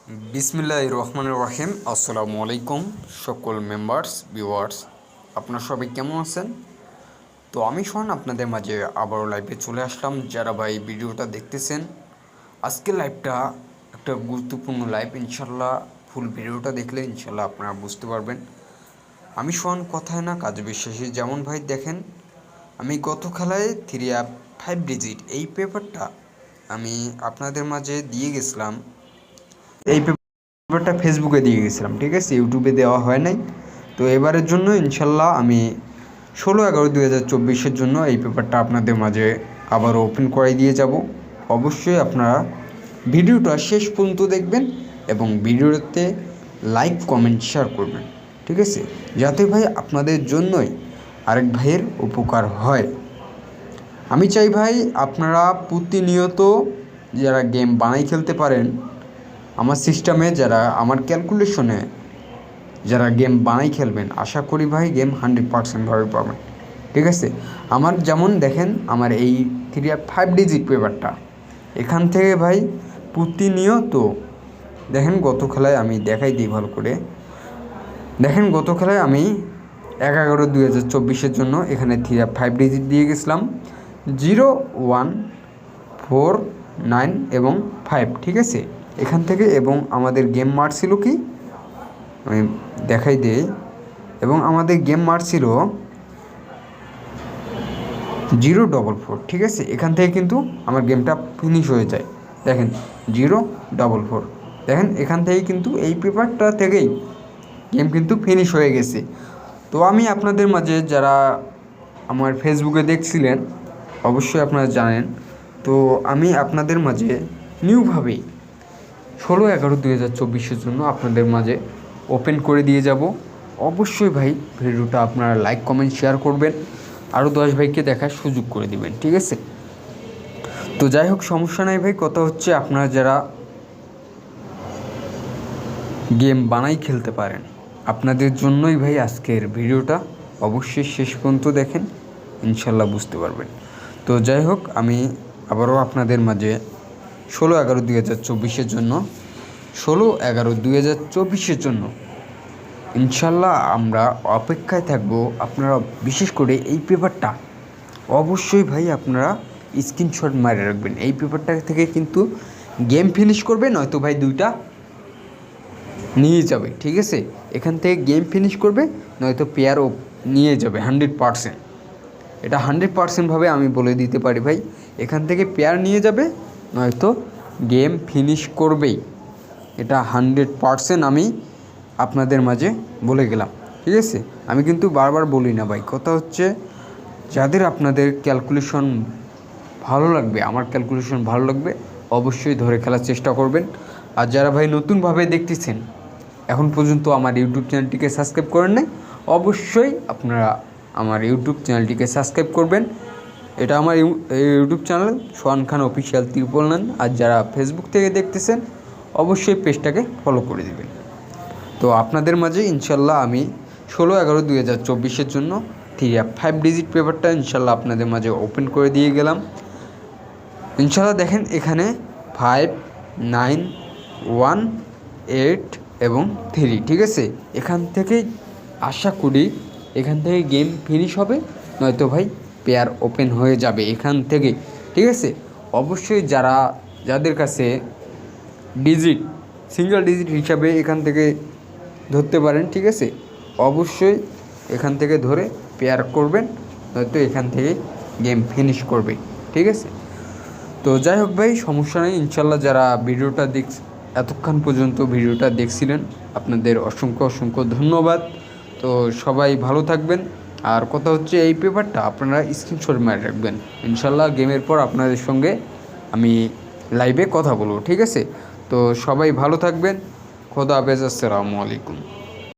বিসমিল্লাহির রহমানির রহিম। আসসালামু আলাইকুম সকল মেম্বার্স ভিউয়ার্স, আপনারা সবাই কেমন আছেন? তো আমি শোন আপনাদের মাঝে আবারও লাইভে চলে আসলাম। যারা ভাই ভিডিওটা দেখতেছেন, আজকে লাইভটা একটা গুরুত্বপূর্ণ লাইভ। ইনশাল্লাহ ফুল ভিডিওটা দেখলে ইনশাল্লাহ আপনারা বুঝতে পারবেন। আমি শোন কথায় না কাজে বিশ্বাসী। যেমন ভাই দেখেন, আমি গত খেলায় 5 ডিজিট এই পেপারটা আমি আপনাদের মাঝে দিয়ে গেছিলাম। এই পেপারটা ফেসবুকে দিয়ে গেছিলাম, ঠিক আছে, ইউটিউবে দেওয়া হয় নাই। তো এবারের জন্য ইনশাল্লাহ আমি 16/11/2024 জন্য এই পেপারটা আপনাদের মাঝে আবারও ওপেন করাই দিয়ে যাব। অবশ্যই আপনারা ভিডিওটা শেষ পর্যন্ত দেখবেন এবং ভিডিওতে লাইক কমেন্ট শেয়ার করবেন, ঠিক আছে, যাতে ভাই আপনাদের জন্যই আরেক ভাইয়ের উপকার হয়। আমি চাই ভাই আপনারা প্রতিনিয়ত যারা গেম বানাই খেলতে পারেন, আমার সিস্টেমে যারা আমার ক্যালকুলেশনে যারা গেম বানাই খেলবেন, আশা করি ভাই গেম 100% ভাবে পাবেন, ঠিক আছে। আমার যেমন দেখেন, আমার এই 5 ডিজিট পেপারটা এখান থেকে ভাই প্রতিনিয়ত দেখেন, গত খেলায় আমি দেখাই দিই ভালো করে। দেখেন গত খেলায় আমি 11/11/2024 জন্য এখানে 5 ডিজিট দিয়ে গেছিলাম 0 1 4 9 এবং 5, ঠিক আছে, এখান থেকে। এবং আমাদের গেম মারছিল কি, আমি দেখাই দিই, এবং আমাদের গেম মারছিল 0 4 4, ঠিক আছে। এখান থেকে কিন্তু আমার গেমটা ফিনিশ হয়ে যায়। দেখেন 0 4 4, দেখেন এখান থেকে কিন্তু এই পেপারটা থেকেই গেম কিন্তু ফিনিশ হয়ে গেছে। তো আমি আপনাদের মাঝে যারা আমার ফেসবুকে দেখছিলেন, অবশ্যই আপনারা জানেন, তো আমি আপনাদের মাঝে নিউভাবে 16/11/2024 জন্য আপনাদের মাঝে ওপেন করে দিয়ে যাব। অবশ্যই ভাই ভিডিওটা আপনারা লাইক কমেন্ট শেয়ার করবেন, আরও 10 ভাইকে দেখার সুযোগ করে দিবেন, ঠিক আছে। তো যাই হোক, সমস্যা নাই ভাই। কথা হচ্ছে আপনারা যারা গেম বানাই খেলতে পারেন, আপনাদের জন্যই ভাই আজকের ভিডিওটা। অবশ্যই শেষ পর্যন্ত দেখেন, ইনশাল্লাহ বুঝতে পারবেন। তো যাই হোক, আমি আবারও আপনাদের মাঝে 16/11/2024 জন্য 16/11/2024 জন্য ইনশাল্লাহ আমরা অপেক্ষায় থাকব। আপনারা বিশেষ করে এই পেপারটা অবশ্যই ভাই আপনারা স্ক্রিনশট মারে রাখবেন। এই পেপারটা থেকে কিন্তু গেম ফিনিশ করবে, নয়তো ভাই 2টা নিয়ে যাবে, ঠিক আছে। এখান থেকে গেম ফিনিশ করবে, নয়তো পেয়ারও নিয়ে যাবে 100%। এটা 100%ভাবে আমি বলে দিতে পারি ভাই। এখান থেকে পেয়ার নিয়ে যাবে, নয়তো গেম ফিনিশ করবেই। এটা 100% আমি আপনাদের মাঝে বলে গেলাম, ঠিক আছে। আমি কিন্তু বারবার বলি না ভাই। কথা হচ্ছে, যাদের আপনাদের ক্যালকুলেশন ভালো লাগবে, আমার ক্যালকুলেশন ভালো লাগবে, অবশ্যই ধরে খেলার চেষ্টা করবেন। আর যারা ভাই নতুনভাবে দেখতেছেন, এখন পর্যন্ত আমার ইউটিউব চ্যানেলটিকে সাবস্ক্রাইব করেন নাই, অবশ্যই আপনারা আমার ইউটিউব চ্যানেলটিকে সাবস্ক্রাইব করবেন। এটা আমার ইউটিউব চ্যানেল সোহান খান অফিসিয়াল 999। আর যারা ফেসবুক থেকে দেখতেছেন, অবশ্যই পেজটাকে ফলো করে দেবেন। তো আপনাদের মাঝে ইনশাল্লাহ আমি 16/11/2024 জন্য 5 ডিজিট পেপারটা ইনশাল্লাহ আপনাদের মাঝে ওপেন করে দিয়ে গেলাম। ইনশাল্লাহ দেখেন এখানে 5 9 1 8 এবং 3, ঠিক আছে। এখান থেকে আশা করি এখান থেকে গেম ফিনিশ হবে, নয়তো ভাই পেয়ার ওপেন হয়ে যাবে এখান থেকে, ঠিক আছে। অবশ্যই যাদের কাছে ডিজিট সিঙ্গেল ডিজিট হিসাবে এখান থেকে ধরতে পারেন, ঠিক আছে, অবশ্যই এখান থেকে ধরে পেয়ার করবেন, নয়তো এখান থেকে গেম ফিনিশ করবে, ঠিক আছে। তো যাই হোক ভাই, সমস্যা নেই। ইনশাল্লাহ যারা ভিডিওটা এতক্ষণ পর্যন্ত ভিডিওটা দেখছিলেন, আপনাদের অসংখ্য অসংখ্য ধন্যবাদ। তো সবাই ভালো থাকবেন। আর কথা হচ্ছে, এই পেপারটা আপনারা স্ক্রিনশট মেরে রাখবেন। ইনশাল্লাহ গেমের পর আপনাদের সঙ্গে আমি লাইভে কথা বলবো, ঠিক আছে। তো সবাই ভালো থাকবেন। খোদা হাফেজ, আসসালামু আলাইকুম।